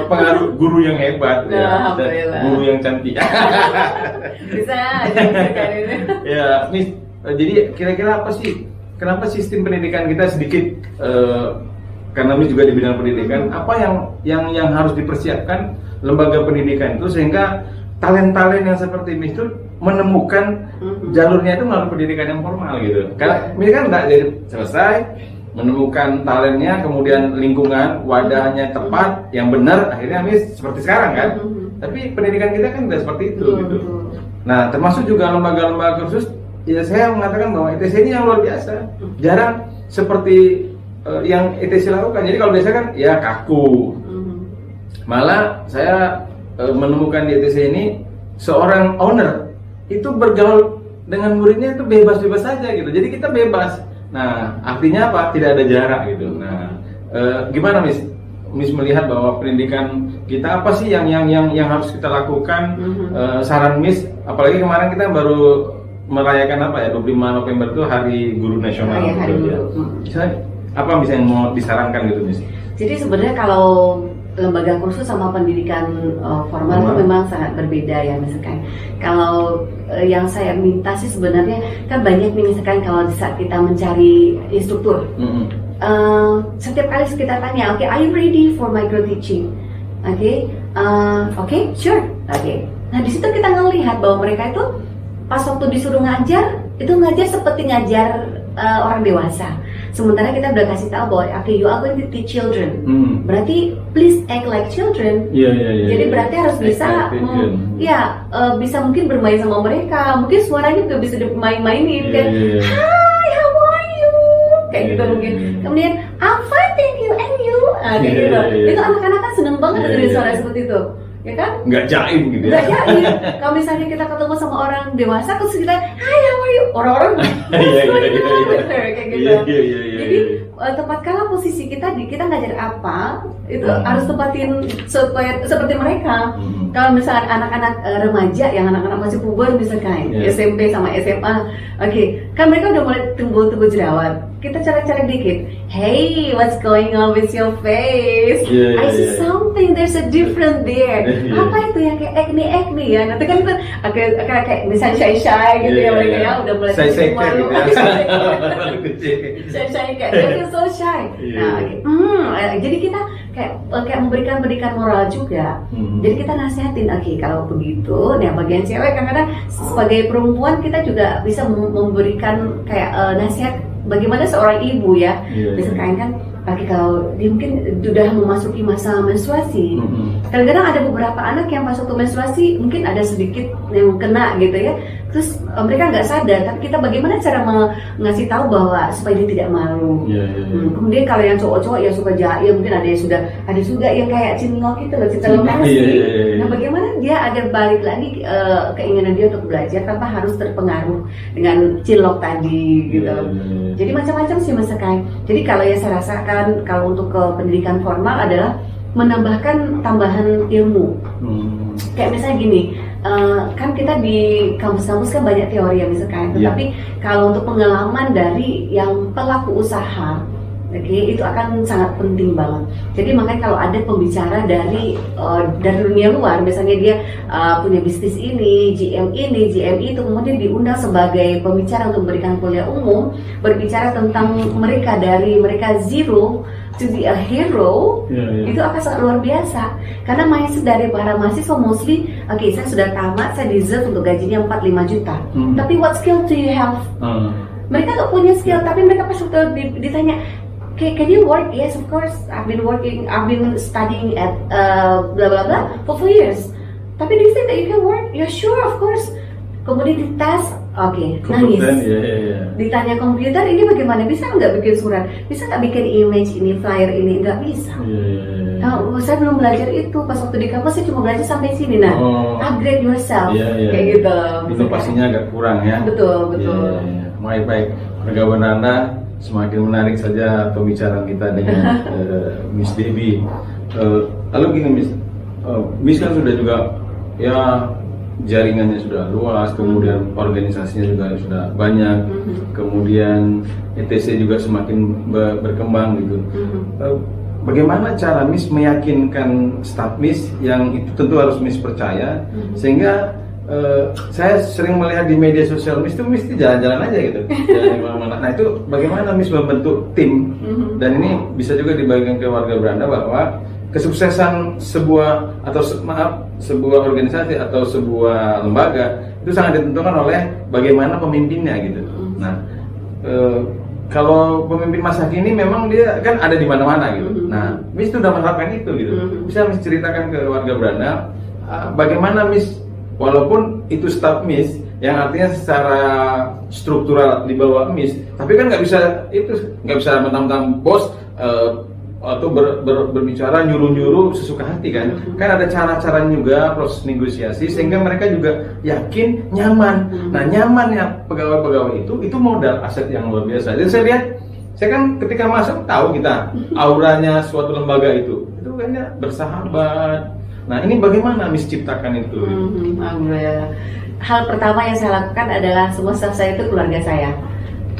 pengaruh guru yang hebat ya, dan guru yang cantik. Bisa aja ini. Ya, Miss. Jadi kira-kira apa sih? Kenapa sistem pendidikan kita sedikit karena Miss juga di bidang pendidikan, apa yang harus dipersiapkan lembaga pendidikan itu sehingga talent-talent yang seperti Miss itu menemukan jalurnya itu melalui pendidikan yang formal gitu. Karena Miss kan nggak jadi selesai menemukan talentnya, kemudian lingkungan wadahnya tepat, yang benar, akhirnya Miss seperti sekarang kan. Tapi pendidikan kita kan tidak seperti itu gitu. Nah, termasuk juga lembaga-lembaga khusus, ya saya mengatakan bahwa ITC ini yang luar biasa, jarang seperti yang ITC lakukan. Jadi kalau biasa kan ya kaku. Malah saya menemukan di ITC ini seorang owner itu bergaul dengan muridnya itu bebas-bebas saja gitu. Jadi kita bebas. Nah, artinya apa? Tidak ada jarak gitu. Nah, gimana Miss? Miss melihat bahwa pendidikan kita apa sih yang harus kita lakukan? Saran Miss, apalagi kemarin kita baru merayakan 25 November itu Hari Guru Nasional. Hari Guru. Apa bisa yang mau disarankan gitu Miss? Jadi sebenarnya kalau lembaga kursus sama pendidikan formal itu memang sangat berbeda ya. Misalkan kalau yang saya minta sih sebenarnya kan banyak nih, misalkan kalau di saat kita mencari instruktur, setiap kali kita tanya, are you ready for micro teaching? Sure. Nah di situ kita ngelihat bahwa mereka itu pas waktu disuruh ngajar itu ngajar seperti ngajar orang dewasa. Sementara kita udah kasih tahu bahwa you are going to teach children. Berarti please act like children. Jadi berarti harus bisa bisa mungkin bermain sama mereka. Mungkin suaranya juga bisa dimain-mainin kan. Hi, how are you? Kayak gitu mungkin. Kemudian I'm fine, thank you, and you. Kayak gitu. Itu anak-anak kan seneng banget dengerin suara seperti itu. Ya kan? Nggak jaim gitu ya? Nggak jaim. Kalau misalnya kita ketemu sama orang dewasa, terus kita, hi, how are you? Orang-orang kayak gitu. Jadi tempatkanlah posisi kita ngajar apa, itu harus tempatin supaya seperti mereka. Kalau misalnya anak-anak remaja, yang anak-anak masih puber misalkan, SMP sama SMA, kan mereka udah mulai tumbuh jerawat. Kita cari-cari dikit. Hey, what's going on with your face? I see something, there's a different there. Apa itu yang kayak acne ya? Nanti kan itu kayak misalnya shy gitu ya mereka ya udah mulai malu. Shy kayak they feel so shy. Nah, jadi kita kayak memberikan pendidikan moral juga. Jadi kita nasihatin, kalau begitu, nih bagian cewek kadang-kadang sebagai perempuan kita juga bisa memberikan kayak nasihat bagaimana seorang ibu ya, misalkan kan kalau dia mungkin sudah memasuki masa menstruasi, kadang-kadang ada beberapa anak yang pas waktu menstruasi mungkin ada sedikit yang kena gitu ya, terus mereka nggak sadar, tapi kita bagaimana cara ngasih tahu bahwa supaya dia tidak malu. Kemudian kalau yang cowok-cowok yang suka jahil, mungkin ada juga yang kayak cinlok gitu loh, cinlok nasi. Nah bagaimana dia agar balik lagi keinginan dia untuk belajar tanpa harus terpengaruh dengan cinlok tadi gitu. Jadi macam-macam sih misalkan. Jadi kalau yang saya rasakan kalau untuk ke pendidikan formal adalah menambahkan tambahan ilmu. Kayak misalnya gini, kan kita di kampus-kampus kan banyak teori ya misalkan, tetapi kalau untuk pengalaman dari yang pelaku usaha, Oke, itu akan sangat penting banget. Jadi makanya kalau ada pembicara dari dunia luar, misalnya dia punya bisnis ini, GM itu, kemudian diundang sebagai pembicara untuk memberikan kuliah umum, berbicara tentang mereka dari mereka zero to be a hero, itu akan sangat luar biasa. Karena mindset dari para mahasiswa mostly, oke, saya sudah tamat, saya deserve untuk gajinya 4-5 juta. Tapi what skill do you have? Mereka gak punya skill, tapi mereka pas ditanya, can you work? Yes, of course. I've been studying at blah blah blah for 4 years. Tapi they say that you can work. Yeah, sure, of course. Kemudian dites, nangis. Ditanya komputer, ini bagaimana? Bisa nggak bikin surat? Bisa nggak bikin image ini, flyer ini? Nggak bisa. Saya belum belajar itu. Pas waktu di kampus saya cuma belajar sampai sini. Nah, upgrade yourself, kayak gitu. Inovasinya agak kurang ya. Betul. Baik. Pergaulan Anda semakin menarik saja pembicaraan kita dengan Miss Debbie. Lalu gini Miss kan sudah juga ya jaringannya sudah luas, kemudian organisasinya juga sudah banyak, kemudian ETC juga semakin berkembang gitu. Bagaimana cara Miss meyakinkan staf Miss yang itu tentu harus Miss percaya, sehingga saya sering melihat di media sosial Miss itu mesti jalan-jalan aja gitu, jalan di mana-mana. Nah itu bagaimana Miss membentuk tim, dan ini bisa juga dibagikan ke warga Belanda bahwa kesuksesan sebuah organisasi atau sebuah lembaga itu sangat ditentukan oleh bagaimana pemimpinnya gitu. Nah, kalau pemimpin masa kini memang dia kan ada di mana-mana gitu. Nah, Miss sudah menerapkan itu gitu. Bisa Miss ceritakan ke warga Belanda bagaimana Miss, walaupun itu staf Miss yang artinya secara struktural di bawah Miss, tapi kan nggak bisa mentang-mentang bos atau berbicara nyuruh-nyuruh sesuka hati kan. Kan ada cara-cara juga, proses negosiasi sehingga mereka juga yakin, nyaman. Nah, nyamannya pegawai-pegawai itu modal aset yang luar biasa. Jadi saya lihat, saya kan ketika masuk tahu kita auranya suatu lembaga itu kayaknya bersahabat. Nah, ini bagaimana Miss ciptakan itu? Hal pertama yang saya lakukan adalah semua staff saya itu keluarga saya.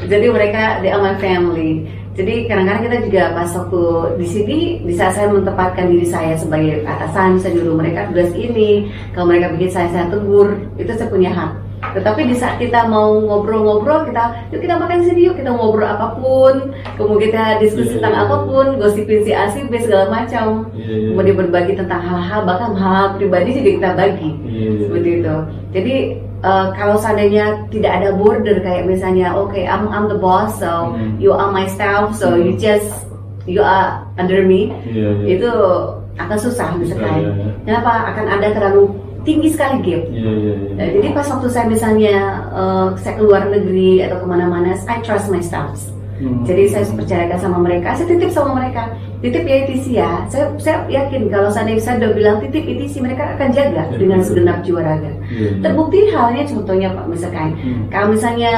Jadi mereka, they are my family. Jadi kadang-kadang kita juga pas waktu di sini, di saat saya menempatkan diri saya sebagai atasan, saya nyuruh mereka tugas ini, kalau mereka bikin saya tegur, itu saya punya hak. Tetapi di saat kita mau ngobrol-ngobrol, yuk kita makan di sini, yuk kita ngobrol apapun, kemudian kita diskusi tentang apapun, gosipin si A, si B, segala macam, kemudian berbagi tentang hal-hal, bahkan hal pribadi juga kita bagi, seperti itu. Jadi kalau seandainya tidak ada border kayak misalnya, I'm the boss, so you are my staff, so you are under me, itu akan susah misalkan. Kenapa? Akan ada terlalu tinggi sekali gap. Jadi pas waktu saya misalnya saya keluar negeri atau kemana-mana, I trust my staffs. Jadi saya percayakan sama mereka, saya titip sama mereka, titip ya ITC ya. Saya yakin kalau seandainya saya udah bilang titip ITC, mereka akan jaga dengan segenap jiwa raga. Terbukti halnya contohnya Pak, misalkan kalau misalnya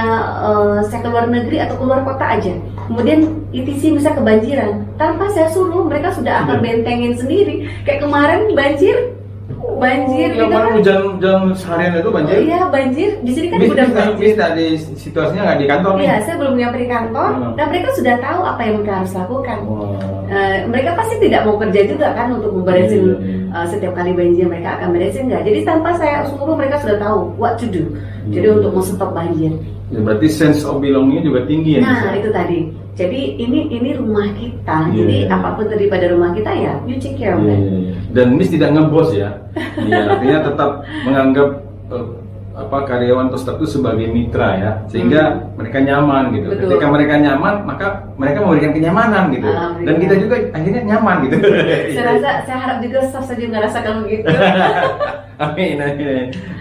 saya keluar negeri atau keluar kota aja, kemudian ITC misalnya kebanjiran, tanpa saya suruh mereka sudah akan bentengin sendiri. Kayak kemarin banjir Ya, kan? Hujan seharian itu banjir. Iya, banjir. Di sini kan udah banjir. Miss tadi situasinya nggak di kantor nih. Iya, saya belum nyampe di kantor, dan mereka sudah tahu apa yang mereka harus lakukan. Mereka pasti tidak mau kerja juga kan untuk memberesin setiap kali banjir, mereka akan beresin nggak. Jadi tanpa saya suruh mereka sudah tahu what to do. Jadi untuk stop banjir. Ya, berarti sense of belonging juga tinggi ya. Nah, itu tadi. Jadi ini rumah kita. Jadi apapun daripada rumah kita ya, you take care of it. Dan Miss tidak ngebos ya. Ya, artinya tetap menganggap karyawan atau staf itu sebagai mitra ya, sehingga mereka nyaman gitu. Betul. Ketika mereka nyaman, maka mereka memberikan kenyamanan gitu. Dan kita juga akhirnya nyaman gitu. Saya harap juga staf saya juga merasakan begitu. Amin.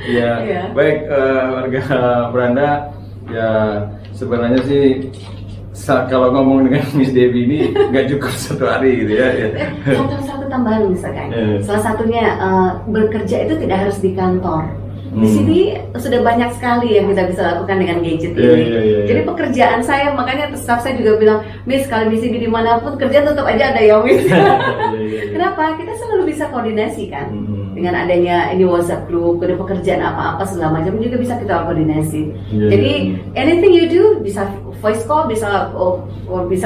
Ya. Baik, warga Belanda, ya sebenarnya sih kalau ngomong dengan Miss Debbie ini nggak cukup satu hari gitu ya. Satu tambahan misalkan. Salah satunya bekerja itu tidak harus di kantor. Di sini sudah banyak sekali yang kita bisa lakukan dengan gadget ini. Jadi pekerjaan saya, makanya staff saya juga bilang, Miss kalau di sini dimanapun kerja tetap aja ada ya Miss. Kenapa? Kita selalu bisa koordinasi kan. Dengan adanya ini WhatsApp group, ada pekerjaan apa-apa segala macam juga bisa kita koordinasi. Jadi anything you do, bisa voice call, bisa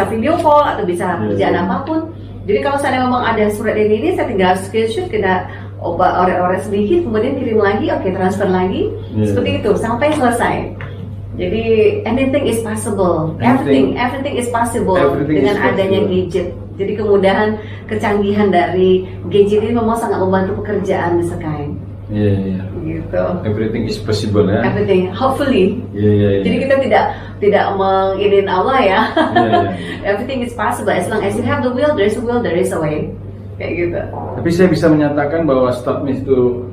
video call, atau bisa kerjaan apapun. Jadi kalau saya memang ada surat ini, saya tinggal screenshot, kita orek-orek sedikit, kemudian kirim lagi, transfer lagi, seperti itu sampai selesai. Jadi anything is possible, everything is possible dengan adanya gadget. Jadi kemudahan, kecanggihan dari gadget ini memang sangat membantu pekerjaan sekarang. Gitu. Everything is possible ya. Everything, hopefully. Jadi kita tidak menginin Allah ya. Everything is possible as long as you have the will, there is a way. Kayak gitu. Tapi saya bisa menyatakan bahwa staff Miss itu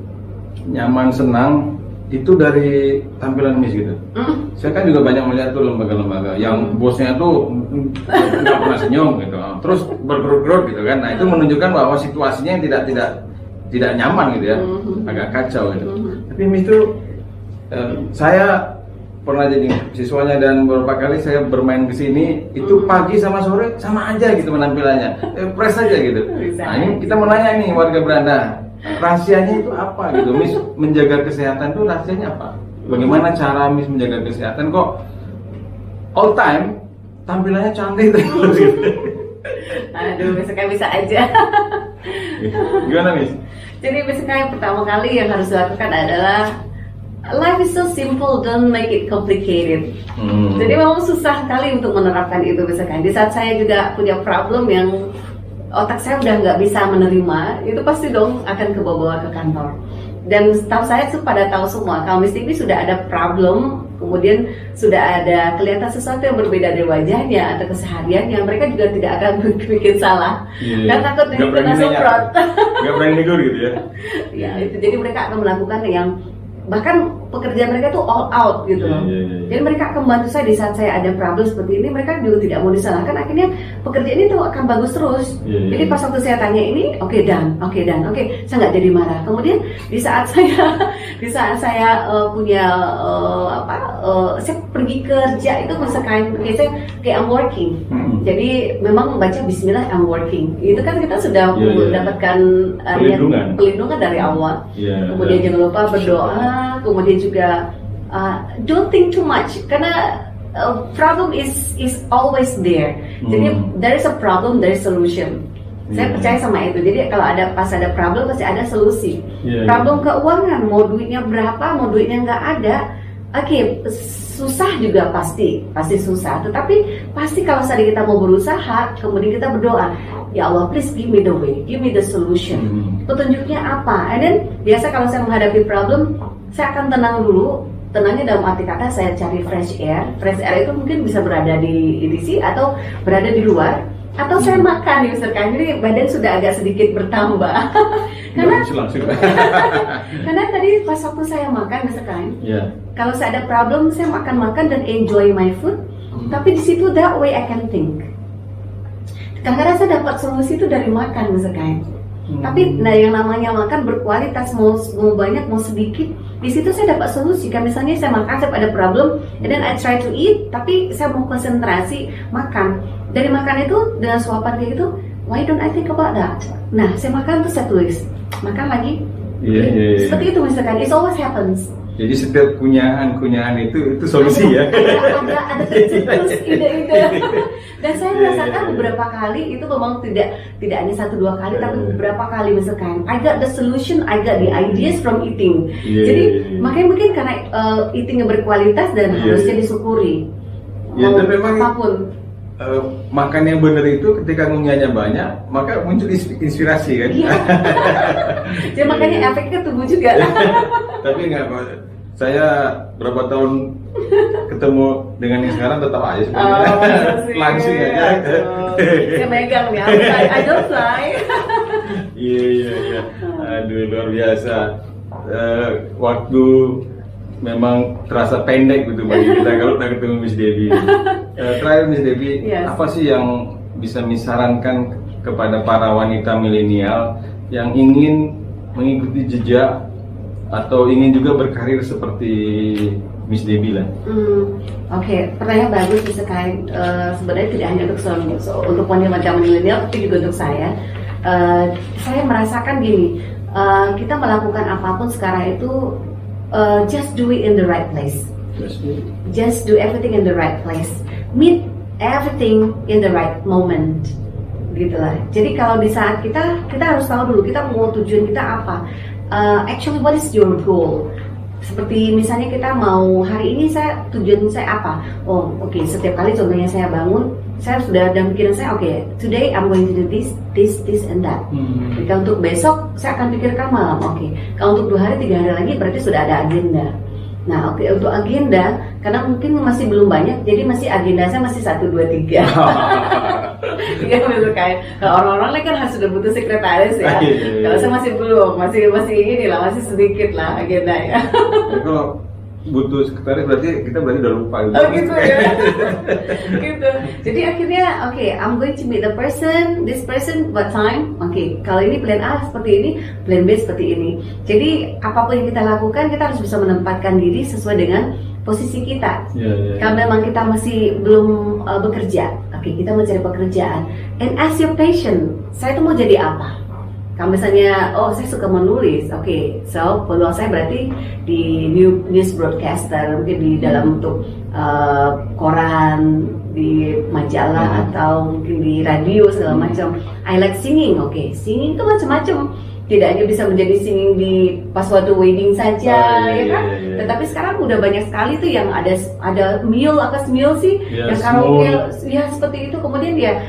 nyaman, senang itu dari tampilan Miss gitu. Saya kan juga banyak melihat tuh lembaga-lembaga yang bosnya tuh nggak pernah senyum gitu, terus bergerut-gerut gitu kan. Nah itu menunjukkan bahwa situasinya tidak nyaman gitu ya, agak kacau gitu. Tapi Miss itu saya pernah jadi siswanya dan beberapa kali saya bermain ke sini itu pagi sama sore sama aja gitu penampilannya, fresh aja gitu. Nah ini kita mau nanya nih warga Belanda, rahasianya itu apa gitu? Miss menjaga kesehatan itu rahasianya apa? Bagaimana cara Miss menjaga kesehatan kok all time tampilannya cantik terus gitu? Aduh, misalkan bisa aja. Gimana Miss? Jadi misalkan yang pertama kali yang harus dilakukan adalah life is so simple, don't make it complicated. Jadi memang susah sekali untuk menerapkan itu misalkan. Di saat saya juga punya problem yang otak saya udah nggak bisa menerima, itu pasti dong akan kebawa ke kantor. Dan staff saya tuh pada tahu semua kalau Miss TV sudah ada problem, kemudian sudah ada kelihatan sesuatu yang berbeda dari wajahnya atau kesehariannya, mereka juga tidak akan bikin salah. Dan takut kena semprot. Nggak berani negur gitu ya? Ya itu, jadi mereka akan melakukan yang bahkan pekerjaan mereka tuh all out gitu loh. Jadi mereka akan membantu saya di saat saya ada problem seperti ini, mereka juga tidak mau disalahkan, akhirnya pekerjaan itu akan bagus terus. Jadi pas waktu saya tanya ini, oke, saya nggak jadi marah. Kemudian di saat saya punya saya pergi kerja itu misalkan saya kayak I'm working. Jadi memang baca Bismillah I'm working. Itu kan kita sudah mendapatkan perlindungan dari Allah. Kemudian jangan lupa berdoa. Kemudian juga don't think too much karena problem is always there. Jadi there is a problem, there is solution. Saya percaya sama itu. Jadi kalau pas ada problem pasti ada solusi. Problem keuangan, mau duitnya berapa, mau duitnya nggak ada, susah juga pasti susah. Tetapi pasti kalau saat kita mau berusaha, kemudian kita berdoa, ya Allah, please give me the way, give me the solution. Petunjuknya apa? And then biasa kalau saya menghadapi problem, saya akan tenang dulu. Tenangnya dalam arti kata saya cari fresh air. Fresh air itu mungkin bisa berada di EDC atau berada di luar. Atau saya makan misalkan, jadi badan sudah agak sedikit bertambah. Karena tadi pas waktu saya makan misalkan, kalau saya ada problem saya makan dan enjoy my food. Tapi di situ that way I can think. Kadang-kadang saya dapat solusi itu dari makan misalkan. Tapi yang namanya makan berkualitas, mau banyak mau sedikit, di situ saya dapat solusi. Kan misalnya saya makan, saya ada problem, and then I try to eat, tapi saya mau konsentrasi makan. Dari makan itu dengan suapan kayak gitu, why don't I think about that? Nah, saya makan terus saya tulis, makan lagi. Seperti itu misalkan, it always happens. Jadi setiap kunyahan itu solusi ya. Ada tercetus ide-ide. Dan saya merasakan beberapa kali itu memang tidak hanya 1-2 kali, tapi beberapa kali misalkan I got the solution, I got the ideas from eating. Jadi makanya mungkin karena eatingnya berkualitas dan harusnya disyukuri. Tapi memang apapun. Makan yang benar itu ketika ngunyahnya banyak, maka muncul inspirasi kan. Jadi makanya efeknya tubuh juga. Tapi enggak, saya berapa tahun ketemu dengan yang sekarang tetap aja sebenarnya. Langsung aja. Saya megang nih, I don't fly. Iya. Aduh, luar biasa. Waktu memang terasa pendek gitu bagi kita kalau kita ketemu Miss Debbie. Terakhir Miss Debbie, apa sih yang bisa disarankan kepada para wanita milenial yang ingin mengikuti jejak atau ingin juga berkarir seperti Miss Debbie lah? Oke, pertanyaan bagus sekali. Sebenarnya tidak hanya untuk wanita milenial, tapi juga untuk saya. Saya merasakan gini, kita melakukan apapun sekarang itu just do it in the right place. Just do everything in the right place. Meet everything in the right moment. Gitulah. Jadi kalau di saat kita harus tahu dulu kita mau tujuan kita apa. Actually what is your goal? Seperti misalnya kita mau hari ini tujuan saya apa? Oh, oke. Setiap kali contohnya saya bangun, saya sudah ada pikiran saya, oke, today I'm going to do this and that. Jika untuk besok saya akan pikirkan malam, oke. Kalau untuk 2 hari 3 hari lagi berarti sudah ada agenda. Nah, oke, untuk agenda karena mungkin masih belum banyak, jadi masih agenda saya masih 1, 2, 3. Iya betul kan. Kalau orang-orang lain kan sudah butuh sekretaris ya. Kalau saya masih belum, masih inilah, masih sedikit lah agendanya. Kalau butuh sekretaris berarti kita udah lupa gitu. Oh gitu ya. Gitu. Jadi akhirnya I'm going to meet the person, this person, what time? Kalau ini plan A seperti ini, plan B seperti ini. Jadi apapun yang kita lakukan kita harus bisa menempatkan diri sesuai dengan posisi kita. Kalau memang kita masih belum bekerja, kita mencari pekerjaan. And ask your passion, saya tuh mau jadi apa? Kalau misalnya, saya suka menulis, so peluang saya berarti di news broadcaster, mungkin di dalam bentuk koran, di majalah atau mungkin di radio segala macam. I like singing, singing itu macam-macam. Tidak hanya bisa menjadi singing di pas waktu wedding saja, ya kan? Tetapi sekarang udah banyak sekali tuh yang ada meal sih, yang karaoke, ya seperti itu. Kemudian dia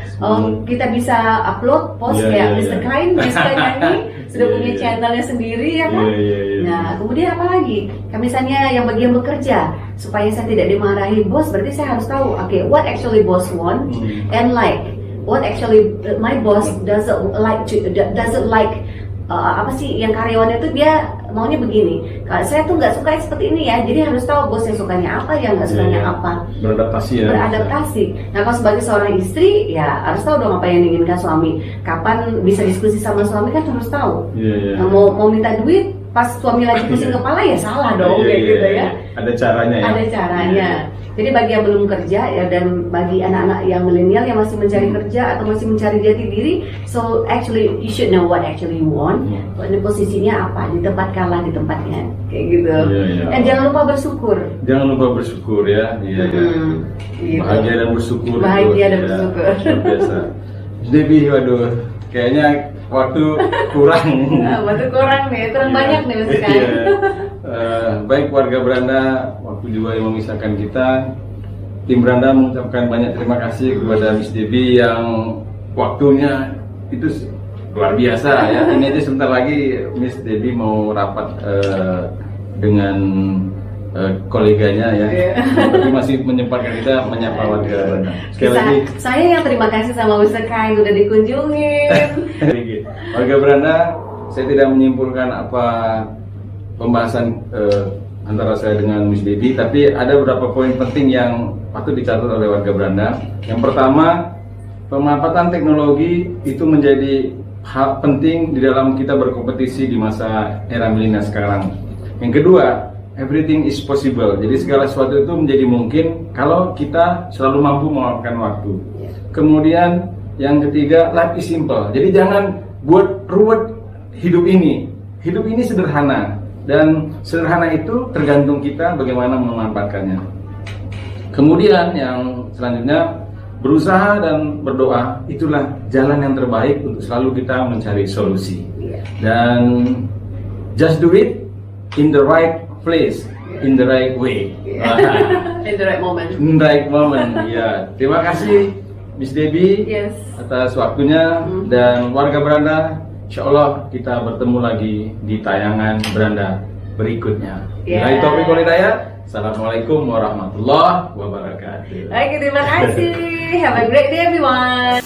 kita bisa upload post kayak Mr. Kain, Mr. Nyanyi sudah punya channelnya sendiri, ya kan? Nah, kemudian apa lagi? Misalnya yang bagian bekerja, supaya saya tidak dimarahi bos, berarti saya harus tahu, what actually boss want and like, what actually my boss doesn't like. Apa sih yang karyawannya itu dia maunya begini. Kalau saya tuh nggak suka seperti ini ya, jadi harus tahu bos yang sukanya apa, yang nggak sukanya apa. Beradaptasi. Nah, kalau sebagai seorang istri ya harus tahu dong apa yang diinginkan suami. Kapan bisa diskusi sama suami kan harus tahu. Nah, mau minta duit pas suami lagi pusing kepala ya salah dong gitu ya. Ada caranya ya. Ada caranya. Jadi bagi yang belum kerja ya dan bagi anak-anak yang milenial yang masih mencari kerja atau masih mencari jati diri, so actually you should know what actually you want. Ini posisinya apa, ditempatkanlah di tempatnya, kayak gitu. Dan jangan lupa bersyukur. Jangan lupa bersyukur ya. Gitu. Bahagia dan bersyukur. Bahagia dan bersyukur. Luar biasa. Debbie, waduh, kayaknya waktu kurang. Waktu kurang nih, kurang banyak nih misalkan. Baik warga Beranda, waktu juga yang memisahkan kita. Tim Beranda mengucapkan banyak terima kasih kepada Miss Debbie yang waktunya itu luar biasa ya. Ini aja sebentar lagi Miss Debbie mau rapat dengan koleganya ya, tapi masih menyempatkan kita menyapa warga Beranda. Sekali lagi saya yang terima kasih sama Mr. Kain udah dikunjungin. Warga Beranda, saya tidak menyimpulkan apa pembahasan antara saya dengan Miss Debbie, tapi ada beberapa poin penting yang patut dicatat oleh warga Beranda. Yang pertama, pemanfaatan teknologi itu menjadi hal penting di dalam kita berkompetisi di masa era milenial sekarang. Yang kedua, everything is possible. Jadi segala sesuatu itu menjadi mungkin kalau kita selalu mampu meluangkan waktu. Kemudian yang ketiga, life is simple. Jadi jangan buat ruwet hidup ini. Hidup ini sederhana. Dan sederhana itu tergantung kita bagaimana memanfaatkannya. Kemudian yang selanjutnya, berusaha dan berdoa itulah jalan yang terbaik untuk selalu kita mencari solusi. Dan just do it in the right place, in the right way. In the right moment. In the right moment, ya. Terima kasih Miss Debbie atas waktunya dan warga Beranda. Insya Allah kita bertemu lagi di tayangan Beranda berikutnya. Billahi taufiq wal hidayah. Assalamualaikum warahmatullahi wabarakatuh. Oke, terima kasih. Have a great day everyone.